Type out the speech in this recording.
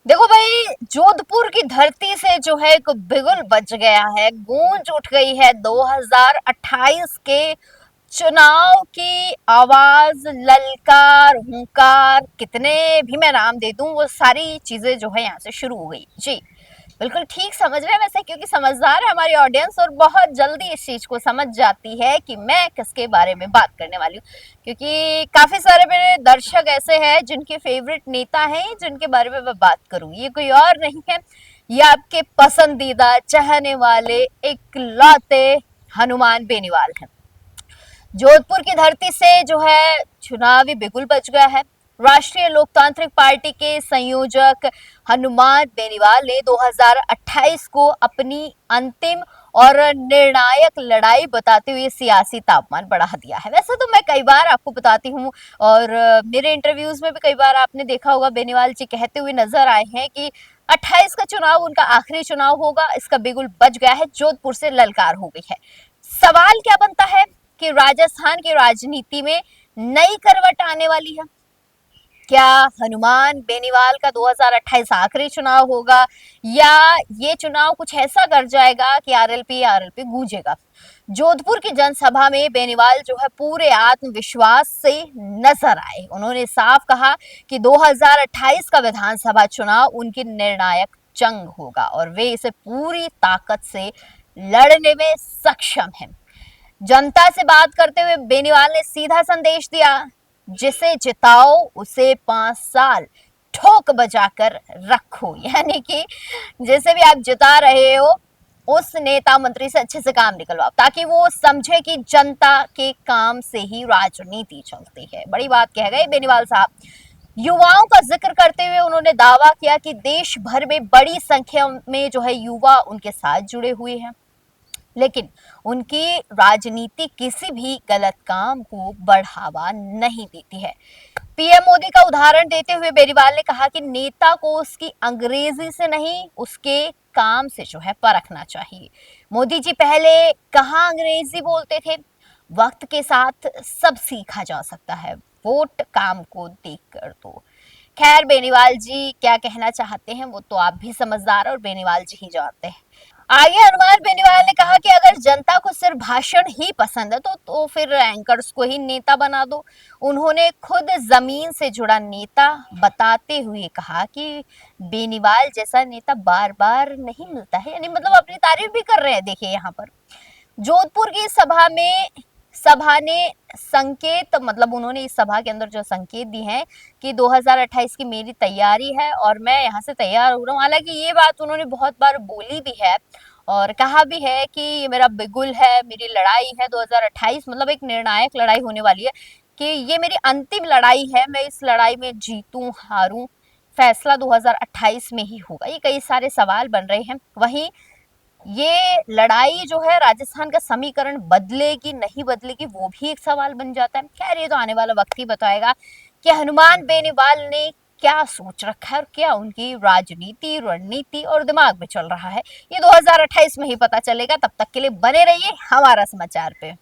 देखो भाई, जोधपुर की धरती से जो है एक बिगुल बज गया है, गूंज उठ गई है 2028 के चुनाव की आवाज, ललकार, हुंकार, कितने भी मैं नाम दे दूं वो सारी चीजें जो है यहाँ से शुरू हो गई जी। बिल्कुल ठीक समझ रहे हैं वैसे, क्योंकि समझदार है हमारी ऑडियंस और बहुत जल्दी इस चीज को समझ जाती है कि मैं किसके बारे में बात करने वाली हूँ। क्योंकि काफी सारे मेरे दर्शक ऐसे हैं जिनके फेवरेट नेता हैं जिनके बारे में मैं बात करूँ, ये कोई और नहीं है, ये आपके पसंदीदा चाहने वाले इकलौते हनुमान बेनीवाल हैं। जोधपुर की धरती से जो है चुनावी बिगुल बज गया है। राष्ट्रीय लोकतांत्रिक पार्टी के संयोजक हनुमान बेनीवाल ने 2028 को अपनी अंतिम और निर्णायक लड़ाई बताते हुए सियासी तापमान बढ़ा दिया है। वैसे तो मैं कई बार आपको बताती हूँ और मेरे इंटरव्यूज में भी कई बार आपने देखा होगा बेनीवाल जी कहते हुए नजर आए हैं कि 28 का चुनाव उनका आखिरी चुनाव होगा, इसका बिगुल बज गया है, जोधपुर से ललकार हो गई है। सवाल क्या बनता है कि राजस्थान की राजनीति में नई करवट आने वाली है। क्या हनुमान बेनीवाल का 2028 आखिरी चुनाव होगा या ये चुनाव कुछ ऐसा कर जाएगा कि आरएलपी गूंजेगा। जोधपुर की जनसभा में बेनीवाल जो है पूरे आत्मविश्वास से नजर आए। उन्होंने साफ कहा कि 2028 का विधानसभा चुनाव उनकी निर्णायक जंग होगा और वे इसे पूरी ताकत से लड़ने में सक्षम हैं। जनता से बात करते हुए बेनीवाल ने सीधा संदेश दिया, जिसे जिताओ उसे 5 साल ठोक बजाकर रखो। यानी कि जैसे भी आप जिता रहे हो उस नेता मंत्री से अच्छे से काम निकलवाओ ताकि वो समझे कि जनता के काम से ही राजनीति चलती है। बड़ी बात कह गए बेनीवाल साहब। युवाओं का जिक्र करते हुए उन्होंने दावा किया कि देश भर में बड़ी संख्या में जो है युवा उनके साथ जुड़े हुए हैं, लेकिन उनकी राजनीति किसी भी गलत काम को बढ़ावा नहीं देती है। पीएम मोदी का उदाहरण देते हुए बेनीवाल ने कहा कि नेता को उसकी अंग्रेजी से नहीं उसके काम से जो है परखना चाहिए। मोदी जी पहले कहाँ अंग्रेजी बोलते थे, वक्त के साथ सब सीखा जा सकता है, वोट काम को देख कर तो। खैर बेनीवाल जी क्या कहना चाहते हैं वो तो आप भी समझदार और बेनीवाल जी ही जानते हैं। आगे हनुमान बेनीवाल ने कहा कि अगर जनता को सिर्फ भाषण ही पसंद है तो फिर एंकर्स को ही नेता बना दो। उन्होंने खुद जमीन से जुड़ा नेता बताते हुए कहा कि बेनीवाल जैसा नेता बार बार नहीं मिलता है, यानी मतलब अपनी तारीफ भी कर रहे हैं। देखिए यहाँ पर जोधपुर की सभा ने संकेत, मतलब उन्होंने इस सभा के अंदर जो संकेत दी है कि 2028 की मेरी तैयारी है और मैं यहाँ से तैयार हो रहा हूँ। हालांकि ये बात उन्होंने बहुत बार बोली भी है और कहा भी है कि ये मेरा बिगुल है, मेरी लड़ाई है 2028, मतलब एक निर्णायक लड़ाई होने वाली है कि ये मेरी अंतिम लड़ाई है, मैं इस लड़ाई में जीतूं हारूं, फैसला 2028 में ही होगा। ये कई सारे सवाल बन रहे हैं। वहीं ये लड़ाई जो है राजस्थान का समीकरण बदलेगी नहीं बदलेगी वो भी एक सवाल बन जाता है। खैर ये तो आने वाला वक्त ही बताएगा कि हनुमान बेनीवाल ने क्या सोच रखा है और क्या उनकी राजनीति, रणनीति और दिमाग में चल रहा है, ये 2028 में ही पता चलेगा। तब तक के लिए बने रहिए हमारा समाचार पे।